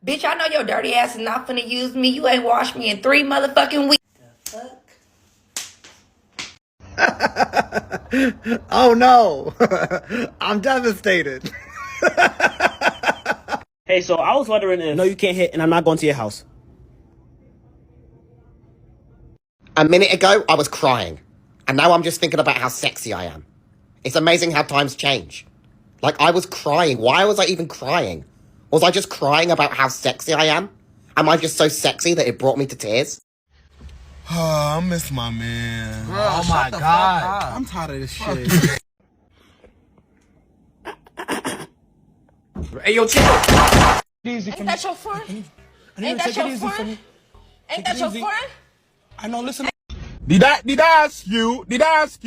Bitch, I know your dirty ass is not finna use me. You ain't washed me in 3 motherfucking weeks. The fuck? Oh no. I'm devastated. Hey, so I was wondering if... No, you can't hit, and I'm not going to your house. A minute ago, I was crying. And now I'm just thinking about how sexy I am. It's amazing how times change. Like, I was crying. Why was I even crying? Was I just crying about how sexy I am? Am I just so sexy that it brought me to tears? Oh, I miss my man. Bro, oh my God. I'm tired of this shit. Hey, yo, chill. Ain't that your friend? Ain't that your friend? Ain't that your friend? I know, listen. Did I ask you? Did I ask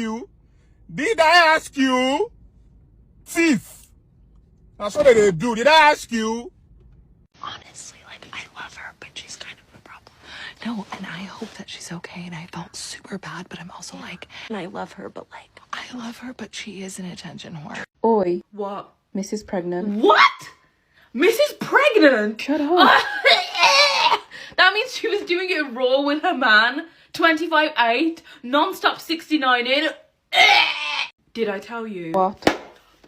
you? Thief. That's what they do. Did I ask you? Honestly, like, I love her, but she's kind of a problem. No, and I hope that she's okay, and I felt super bad, but I'm also like, and I love her, but like, I love her, but she is an attention whore. Oi. What? Mrs. Pregnant. What? Mrs. Pregnant? Shut up. That means she was doing it raw with her man. 25-8, non-stop 69 in. Did I tell you? What?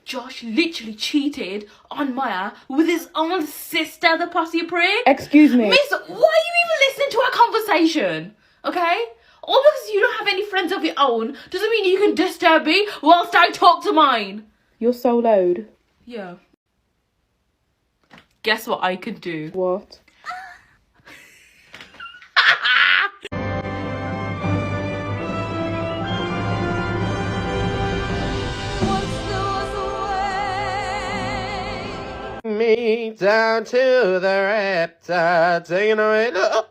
Josh literally cheated on Maya with his own sister, the pussy prick. Excuse me. Miss, why are you even listening to our conversation? Okay? All because you don't have any friends of your own doesn't mean you can disturb me whilst I talk to mine. You're so loud. Yeah. Guess what I can do? What? Me down to the raptor, taking away the...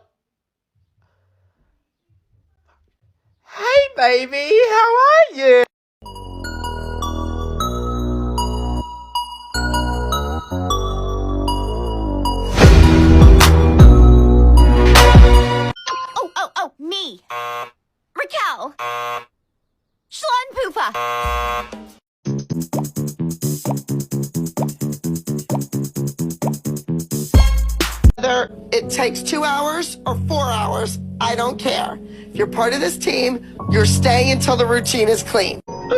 Hey, baby, how are you? Oh, me. Raquel. Schlon Poopa. Whether it takes 2 hours or 4 hours, I don't care. If you're part of this team, you're staying until the routine is clean. The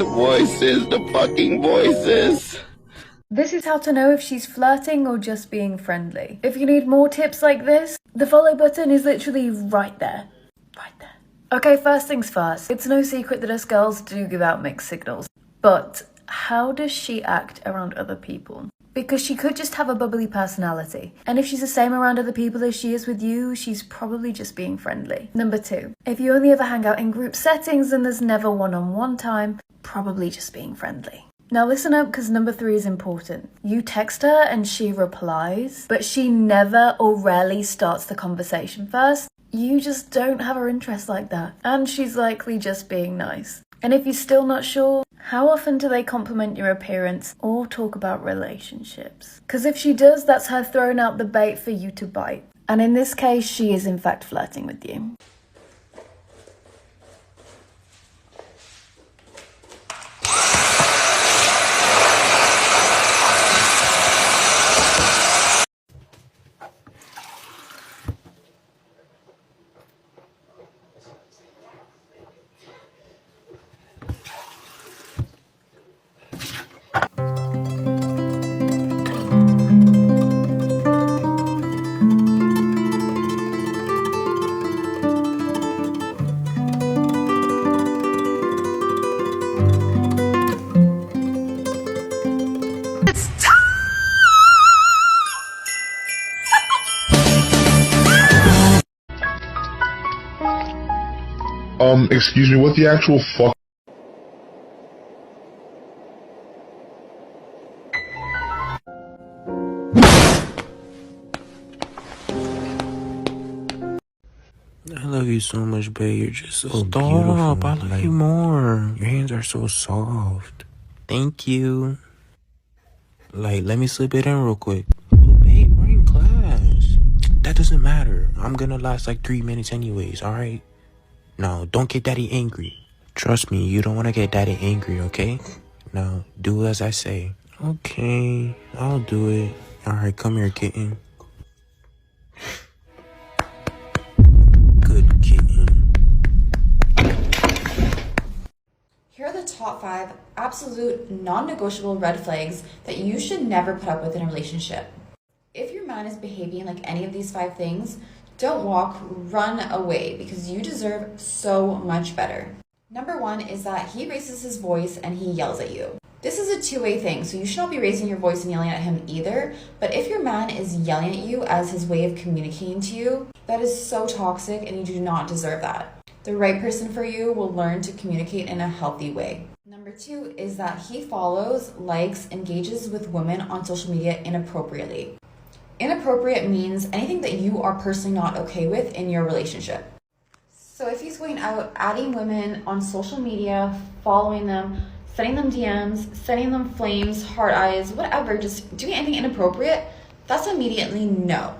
voices, the fucking voices. This is how to know if she's flirting or just being friendly. If you need more tips like this, the follow button is literally right there. Right there. Okay, first things first. It's no secret that us girls do give out mixed signals. But how does she act around other people? Because she could just have a bubbly personality. And if she's the same around other people as she is with you, she's probably just being friendly. Number 2, if you only ever hang out in group settings and there's never one-on-one time, probably just being friendly. Now listen up, because number 3 is important. You text her and she replies, but she never or rarely starts the conversation first. You just don't have her interest like that. And she's likely just being nice. And if you're still not sure, how often do they compliment your appearance or talk about relationships? Because if she does, that's her throwing out the bait for you to bite. And in this case, she is in fact flirting with you. Excuse me, what the actual fuck? I love you so much, babe. You're just so beautiful. I love you more. Your hands are so soft. Thank you. Like, let me slip it in real quick. But babe, we're in class. That doesn't matter. I'm gonna last like 3 minutes anyways, alright? Now, don't get daddy angry. Trust me, you don't want to get daddy angry, okay? Now, do as I say. Okay, I'll do it. Alright, come here, kitten. Good kitten. Here are the top 5 absolute non-negotiable red flags that you should never put up with in a relationship. If your man is behaving like any of these 5 things, don't walk, run away, because you deserve so much better. Number 1 is that he raises his voice and he yells at you. This is a two-way thing, so you should not be raising your voice and yelling at him either, but if your man is yelling at you as his way of communicating to you, that is so toxic and you do not deserve that. The right person for you will learn to communicate in a healthy way. Number 2 is that he follows, likes, engages with women on social media inappropriately. Inappropriate means anything that you are personally not okay with in your relationship. So if he's going out, adding women on social media, following them, sending them DMs, sending them flames, heart eyes, whatever, just doing anything inappropriate, that's immediately no.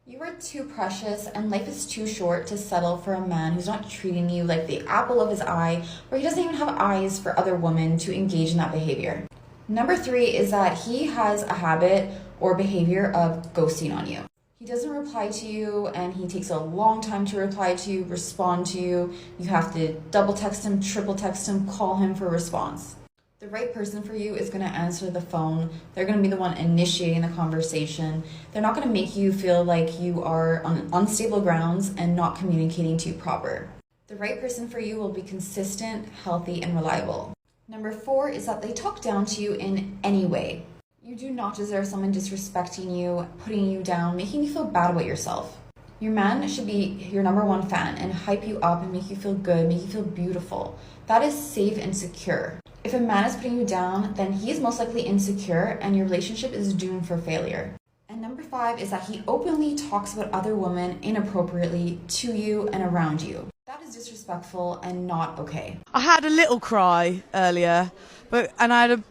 You are too precious and life is too short to settle for a man who's not treating you like the apple of his eye, or he doesn't even have eyes for other women to engage in that behavior. Number 3 is that he has a habit or behavior of ghosting on you. He doesn't reply to you and he takes a long time to reply to you, respond to you. You have to double text him, triple text him, call him for a response. The right person for you is going to answer the phone. They're going to be the one initiating the conversation. They're not going to make you feel like you are on unstable grounds and not communicating to you proper. The right person for you will be consistent, healthy, and reliable. Number 4 is that they talk down to you in any way. You do not deserve someone disrespecting you, putting you down, making you feel bad about yourself. Your man should be your number 1 fan and hype you up and make you feel good, make you feel beautiful. That is safe and secure. If a man is putting you down, then he is most likely insecure and your relationship is doomed for failure. And number 5 is that he openly talks about other women inappropriately to you and around you. That is disrespectful and not okay. I had a little cry earlier, and I had a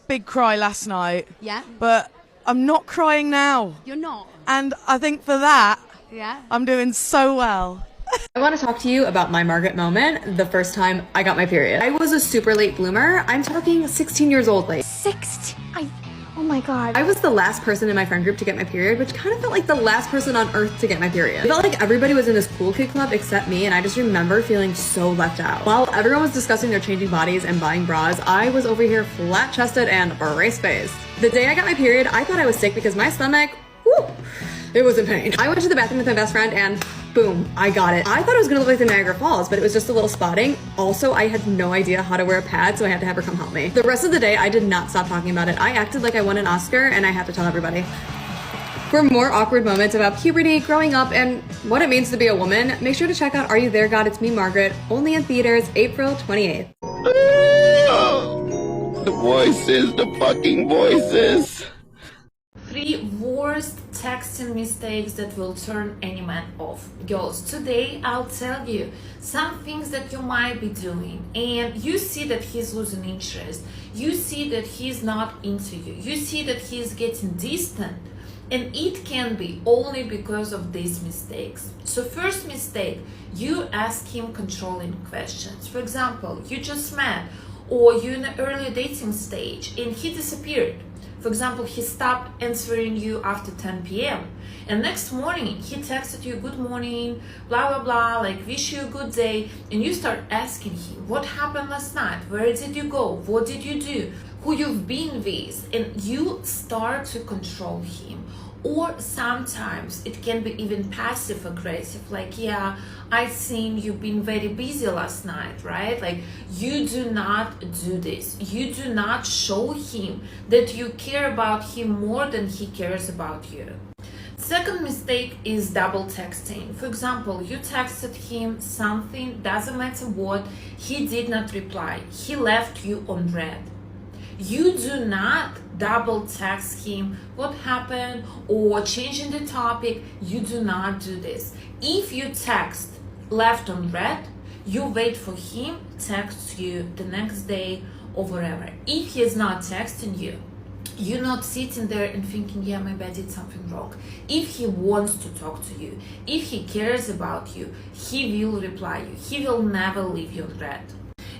big cry last night. Yeah. But I'm not crying now. You're not? And I think for that, Yeah. I'm doing so well. I want to talk to you about my Margaret moment, the first time I got my period. I was a super late bloomer. I'm talking 16 years old late. 16? Oh my god. I was the last person in my friend group to get my period, which kind of felt like the last person on earth to get my period. It felt like everybody was in this cool kid club except me, and I just remember feeling so left out. While everyone was discussing their changing bodies and buying bras, I was over here flat-chested and brace-faced. The day I got my period, I thought I was sick because my stomach, whew, it was in pain. I went to the bathroom with my best friend and boom, I got it. I thought it was gonna look like the Niagara Falls, but it was just a little spotting. Also, I had no idea how to wear a pad, so I had to have her come help me. The rest of the day, I did not stop talking about it. I acted like I won an Oscar, and I had to tell everybody. For more awkward moments about puberty, growing up, and what it means to be a woman, make sure to check out Are You There, God? It's Me, Margaret, only in theaters, April 28th. The voices, the fucking voices. 3 worst texting mistakes that will turn any man off. Girls, today I'll tell you some things that you might be doing and you see that he's losing interest. You see that he's not into you. You see that he's getting distant. And it can be only because of these mistakes. So first mistake, you ask him controlling questions. For example, you just met or you're in the early dating stage and he disappeared. For example, he stopped answering you after 10 p.m. and next morning he texted you, good morning, blah, blah, blah, like wish you a good day. And you start asking him, what happened last night? Where did you go? What did you do? Who you've been with? And you start to control him. Or sometimes it can be even passive aggressive, like, yeah, I seen you've been very busy last night, right? Like, you do not do this. You do not show him that you care about him more than he cares about you. Second mistake is double texting. For example, you texted him something, doesn't matter what, he did not reply. He left you on read. You do not double text him what happened or changing the topic. You do not do this. If you text left on read, you wait for him text you the next day or whatever. If he is not texting you, you're not sitting there and thinking, yeah, maybe I did something wrong. If he wants to talk to you, if he cares about you, he will reply you. He will never leave you on read.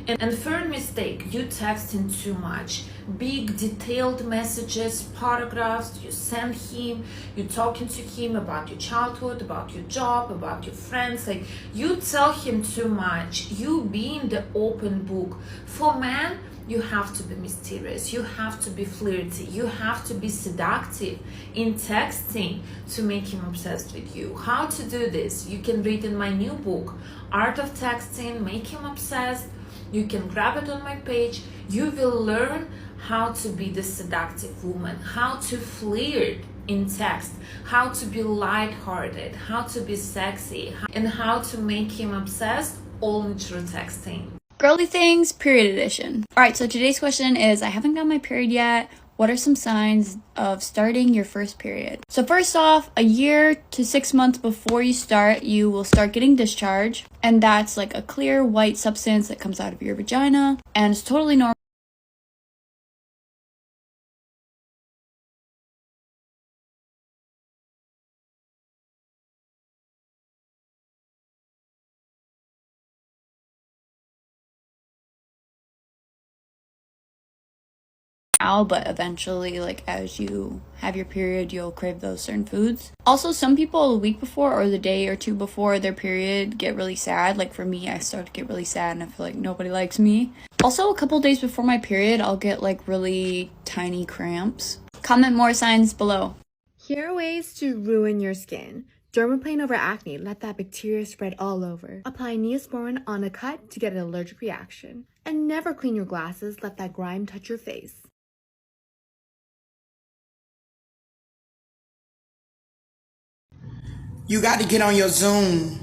And third mistake, you texting too much. Big detailed messages, paragraphs, you send him, you talking to him about your childhood, about your job, about your friends. Like, you tell him too much. You being the open book. For men, you have to be mysterious, you have to be flirty, you have to be seductive in texting to make him obsessed with you. How to do this? You can read in my new book, Art of Texting, Make Him Obsessed. You can grab it on my page. You will learn how to be the seductive woman, how to flirt in text, how to be lighthearted, how to be sexy, and how to make him obsessed, all through texting. Girly Things, period edition. Alright, so today's question is, I haven't got my period yet. What are some signs of starting your first period? So first off, a year to 6 months before you start, you will start getting discharge. And that's like a clear white substance that comes out of your vagina. And it's totally normal. But eventually, like, as you have your period, you'll crave those certain foods. Also, some people a week before or the day or two before their period get really sad. Like for me, I start to get really sad and I feel like nobody likes me. Also, a couple days before my period, I'll get like really tiny cramps. Comment more signs below. Here are ways to ruin your skin. Dermaplane over acne, let that bacteria spread all over. Apply Neosporin on a cut to get an allergic reaction. And never clean your glasses, let that grime touch your face. You got to get on your Zoom.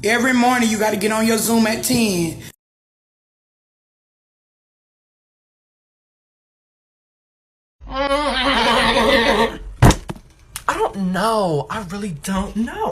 Every morning you got to get on your Zoom at 10. I don't know. I really don't know.